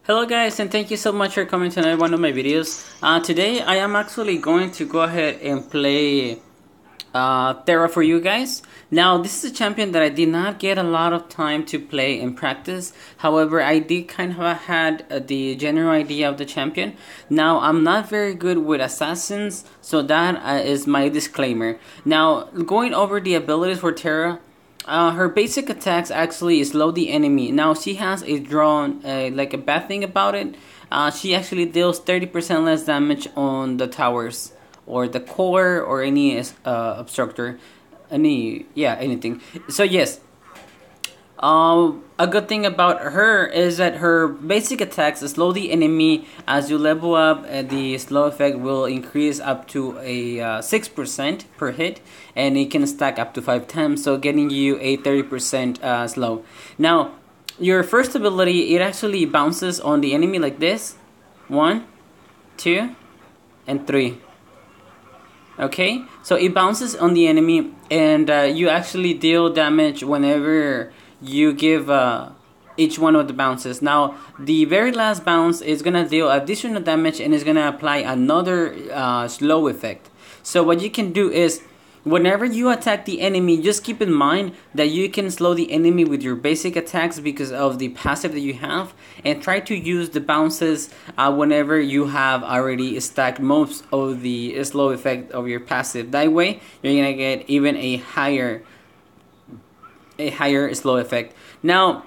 Hello guys, and thank you so much for coming to another one of my videos. Today I am actually going to go ahead and play Thera for you guys. Now this is a champion that I did not get a lot of time to play and practice. However, I did kind of had the general idea of the champion. Now I'm not very good with assassins, so that is my disclaimer. Now going over the abilities for Thera. Her basic attacks actually slow the enemy. Now she has a drawn, like a bad thing about it. She actually deals 30% less damage on the towers or the core or any obstructor, anything. So yes, a good thing about her is that her basic attacks slow the enemy. As you level up, the slow effect will increase up to a 6% per hit, and it can stack up to 5 times, so getting you a 30% slow. Now, your first ability, it actually bounces on the enemy like this. 1, 2, and 3. Okay, so it bounces on the enemy, and you actually deal damage whenever you give each one of the bounces. Now the very last bounce is gonna deal additional damage and is gonna apply another slow effect. So what you can do is, whenever you attack the enemy, just keep in mind that you can slow the enemy with your basic attacks because of the passive that you have, and try to use the bounces whenever you have already stacked most of the slow effect of your passive. That way you're gonna get even a higher slow effect. Now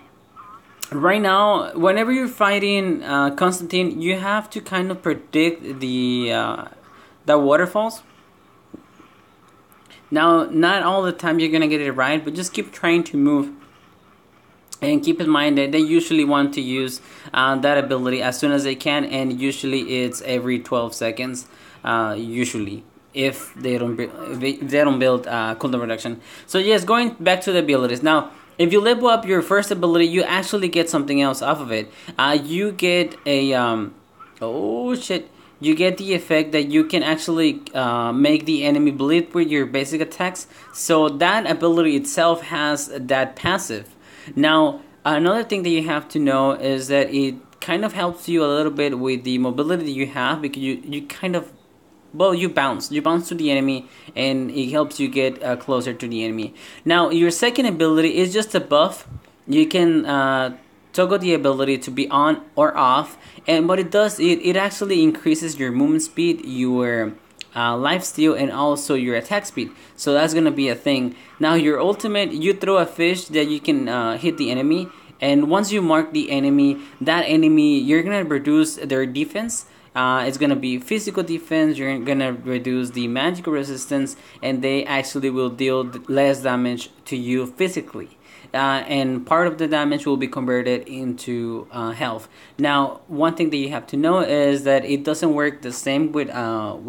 right now, whenever you're fighting Constantine, you have to kind of predict the waterfalls. Now, not all the time you're gonna get it right, but just keep trying to move. And keep in mind that they usually want to use that ability as soon as they can, and usually it's every 12 seconds. Usually, if they don't build cooldown reduction. So yes, going back to the abilities. Now, if you level up your first ability, you actually get something else off of it. You get a you get the effect that you can actually make the enemy bleed with your basic attacks. So that ability itself has that passive. Now, another thing that you have to know is that it kind of helps you a little bit with the mobility that you have, because you kind of, well, you bounce to the enemy, and it helps you get closer to the enemy. Now, your second ability is just a buff. You can toggle the ability to be on or off, and what it does, it actually increases your movement speed, your lifesteal, and also your attack speed. So that's gonna be a thing. Now, your ultimate, you throw a fish that you can hit the enemy, and once you mark the enemy, that enemy, you're gonna reduce their defense. It's gonna be physical defense, you're gonna reduce the magical resistance, and they actually will deal less damage to you physically. And part of the damage will be converted into health. Now, one thing that you have to know is that it doesn't work the same with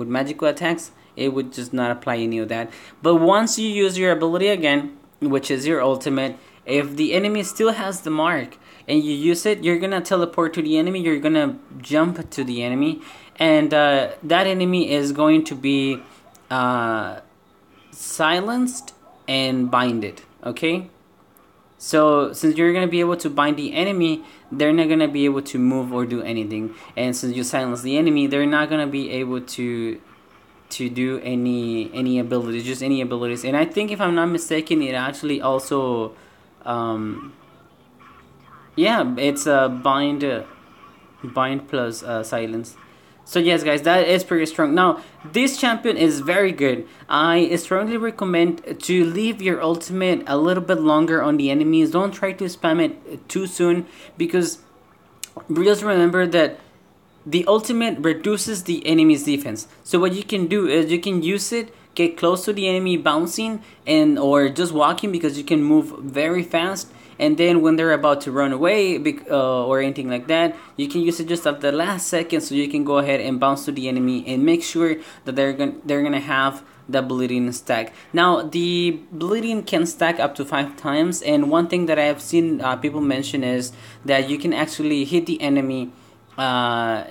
magical attacks. It would just not apply any of that. But once you use your ability again, which is your ultimate, if the enemy still has the mark and you use it, you're gonna teleport to the enemy, you're gonna jump to the enemy, and that enemy is going to be silenced and binded. Okay, so since you're gonna be able to bind the enemy, they're not gonna be able to move or do anything, and since you silence the enemy, they're not gonna be able to do any abilities, just any abilities. And I think, if I'm not mistaken, it actually also it's a bind plus silence. So yes guys, that is pretty strong. Now, this champion is very good. I strongly recommend to leave your ultimate a little bit longer on the enemies. Don't try to spam it too soon, because just remember that the ultimate reduces the enemy's defense. So what you can do is you can use it, get close to the enemy bouncing or just walking, because you can move very fast, and then when they're about to run away or anything like that, you can use it just at the last second, so you can go ahead and bounce to the enemy and make sure that they're gonna have the bleeding stack. Now, the bleeding can stack up to 5 times, and one thing that I have seen people mention is that you can actually hit the enemy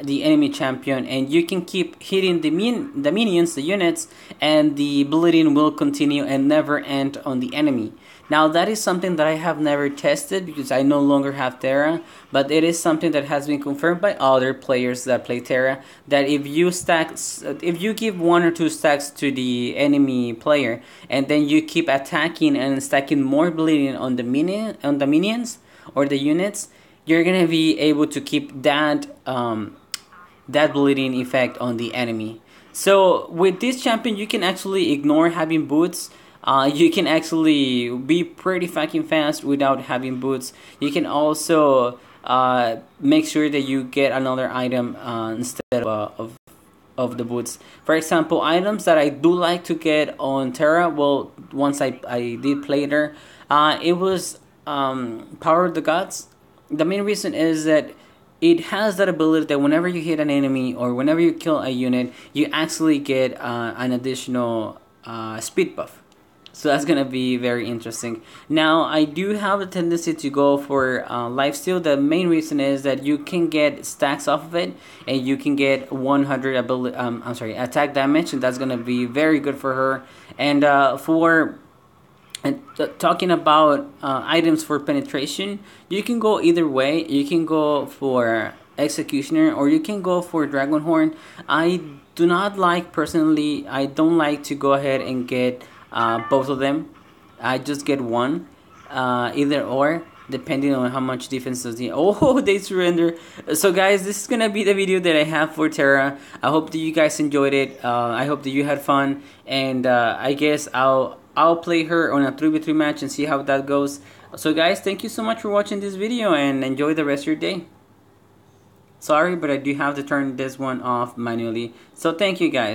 the enemy champion, and you can keep hitting the minions, the units, and the bleeding will continue and never end on the enemy. Now that is something that I have never tested because I no longer have Thera, but it is something that has been confirmed by other players that play Thera, that if you give 1 or 2 stacks to the enemy player and then you keep attacking and stacking more bleeding on the minions or the units, you're gonna be able to keep that that bleeding effect on the enemy. So with this champion, you can actually ignore having boots. You can actually be pretty fucking fast without having boots. You can also make sure that you get another item instead of the boots. For example, items that I do like to get on Thera, well, once I did play there, it was Power of the Gods. The main reason is that it has that ability that whenever you hit an enemy or whenever you kill a unit, you actually get an additional speed buff. So that's gonna be very interesting. Now I do have a tendency to go for lifesteal. The main reason is that you can get stacks off of it, and you can get 100 attack damage, and that's gonna be very good for her. And talking about items for penetration, you can go either way. You can go for Executioner or you can go for Dragonhorn. I do not like, personally, I don't like to go ahead and get both of them. I just get one, either or, depending on how much defense does he. Oh, they surrender. So guys, this is gonna be the video that I have for Thera. I hope that you guys enjoyed it. I hope that you had fun, and I guess I'll play her on a 3v3 match and see how that goes. So guys, thank you so much for watching this video, and enjoy the rest of your day. Sorry, but I do have to turn this one off manually. So thank you guys.